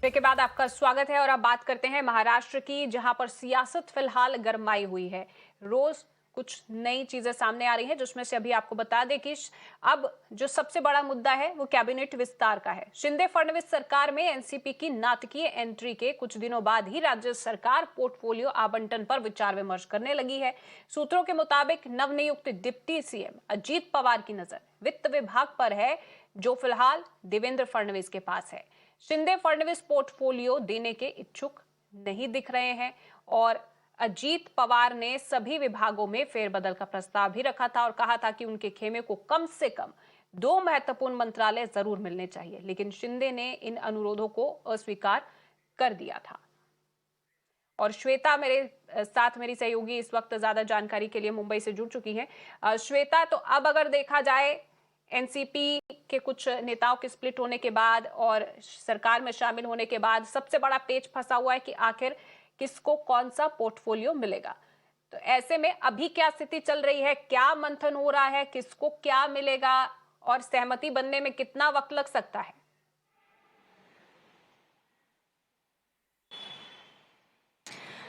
Break के बाद आपका स्वागत है और अब बात करते हैं महाराष्ट्र की, जहां पर सियासत फिलहाल गरमाई हुई है। रोज कुछ नई चीजें सामने आ रही हैं, जिसमें से अभी आपको बता दें कि अब जो सबसे बड़ा मुद्दा है वो कैबिनेट विस्तार का है। शिंदे फडणवीस सरकार में एनसीपी की नाटकीय एंट्री के कुछ दिनों बाद ही राज्य सरकार पोर्टफोलियो आवंटन पर विचार विमर्श करने लगी है। सूत्रों के मुताबिक नवनियुक्त डिप्टी सीएम अजीत पवार की नजर वित्त विभाग पर है, जो फिलहाल देवेंद्र फडणवीस के पास है। शिंदे फडणवीस पोर्टफोलियो देने के इच्छुक नहीं दिख रहे हैं और अजीत पवार ने सभी विभागों में फेरबदल का प्रस्ताव भी रखा था और कहा था कि उनके खेमे को कम से कम 2 महत्वपूर्ण मंत्रालय जरूर मिलने चाहिए, लेकिन शिंदे ने इन अनुरोधों को अस्वीकार कर दिया था। और श्वेता मेरे साथ, मेरी सहयोगी, इस वक्त ज्यादा जानकारी के लिए मुंबई से जुड़ चुकी हैं। श्वेता, तो अब अगर देखा जाए एनसीपी के कुछ नेताओं के स्प्लिट होने के बाद और सरकार में शामिल होने के बाद सबसे बड़ा पेच फंसा हुआ है कि आखिर किसको कौन सा पोर्टफोलियो मिलेगा। तो ऐसे में अभी क्या स्थिति चल रही है, क्या मंथन हो रहा है, किसको क्या मिलेगा और सहमति बनने में कितना वक्त लग सकता है?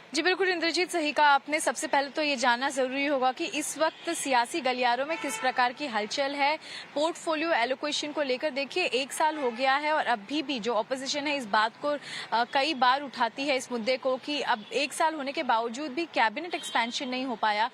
जी बिल्कुल इंद्रजीत, सही कहा आपने। सबसे पहले तो ये जानना जरूरी होगा कि इस वक्त सियासी गलियारों में किस प्रकार की हलचल है। पोर्टफोलियो एलोकेशन को लेकर देखिए 1 साल हो गया है और अभी भी जो ऑपोजिशन है इस बात को कई बार उठाती है, इस मुद्दे को, कि अब 1 साल होने के बावजूद भी कैबिनेट एक्सपेंशन नहीं हो पाया।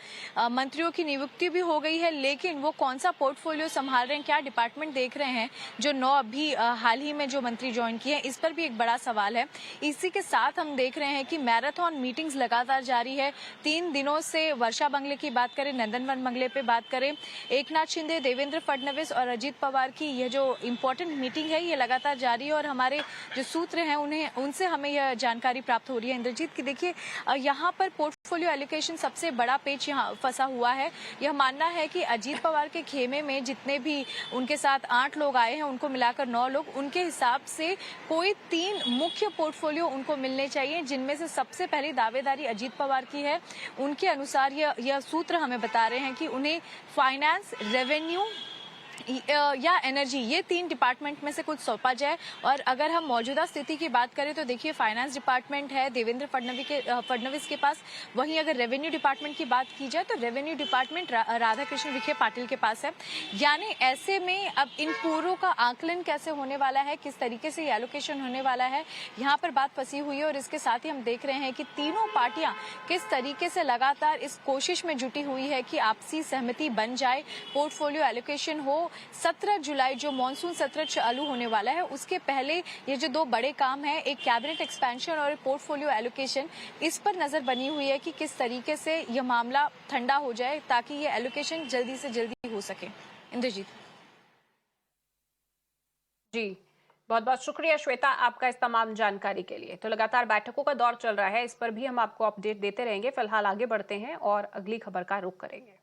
मंत्रियों की नियुक्ति भी हो गई है, लेकिन वो कौन सा पोर्टफोलियो संभाल रहे हैं, क्या डिपार्टमेंट देख रहे हैं, जो 9 अभी हाल ही में जो मंत्री ज्वाइन किए हैं, इस पर भी एक बड़ा सवाल है। इसी के साथ हम देख रहे हैं कि मैराथन मीटिंग लगातार जारी है। 3 दिनों से वर्षा बंगले की बात करें, नंदनवन बंगले पे बात करें, एकनाथ शिंदे, देवेंद्र फडणवीस और अजीत पवार की यह जो इम्पोर्टेंट मीटिंग है ये लगातार जारी है और हमारे जो सूत्र हैं उनसे हमें यह जानकारी प्राप्त हो रही है इंद्रजीत की देखिए यहाँ पर पोर्टफोलियो एलोकेशन सबसे बड़ा पेच यहाँ फंसा हुआ है। यह मानना है कि अजीत पवार के खेमे में जितने भी उनके साथ 8 लोग आए हैं, उनको मिलाकर 9 लोग, उनके हिसाब से कोई 3 मुख्य पोर्टफोलियो उनको मिलने चाहिए, जिनमें से सबसे पहली दावेदारी अजीत पवार की है। उनके अनुसार यह सूत्र हमें बता रहे हैं कि उन्हें फाइनेंस, रेवेन्यू या एनर्जी, ये 3 डिपार्टमेंट में से कुछ सौंपा जाए। और अगर हम मौजूदा स्थिति की बात करें तो देखिए फाइनेंस डिपार्टमेंट है देवेंद्र फडणवीस के पास, वहीं अगर रेवेन्यू डिपार्टमेंट की बात की जाए तो रेवेन्यू डिपार्टमेंट राधाकृष्ण विखे पाटिल के पास है। यानी ऐसे में अब इन पूरों का आकलन कैसे होने वाला है, किस तरीके से ये एलोकेशन होने वाला है, यहाँ पर बात फंसी हुई है। और इसके साथ ही हम देख रहे हैं कि तीनों पार्टियां किस तरीके से लगातार इस कोशिश में जुटी हुई है कि आपसी सहमति बन जाए, पोर्टफोलियो एलोकेशन हो। 17 जुलाई जो मॉनसून सत्र चालू होने वाला है उसके पहले ये जो 2 बड़े काम हैं, एक कैबिनेट एक्सपेंशन और पोर्टफोलियो एलोकेशन, इस पर नजर बनी हुई है कि किस तरीके से यह मामला ठंडा हो जाए ताकि ये एलोकेशन जल्दी से जल्दी हो सके। इंद्रजीत जी, बहुत बहुत शुक्रिया श्वेता आपका इस तमाम जानकारी के लिए। तो लगातार बैठकों का दौर चल रहा है, इस पर भी हम आपको अपडेट देते रहेंगे। फिलहाल आगे बढ़ते हैं और अगली खबर का रुख करेंगे।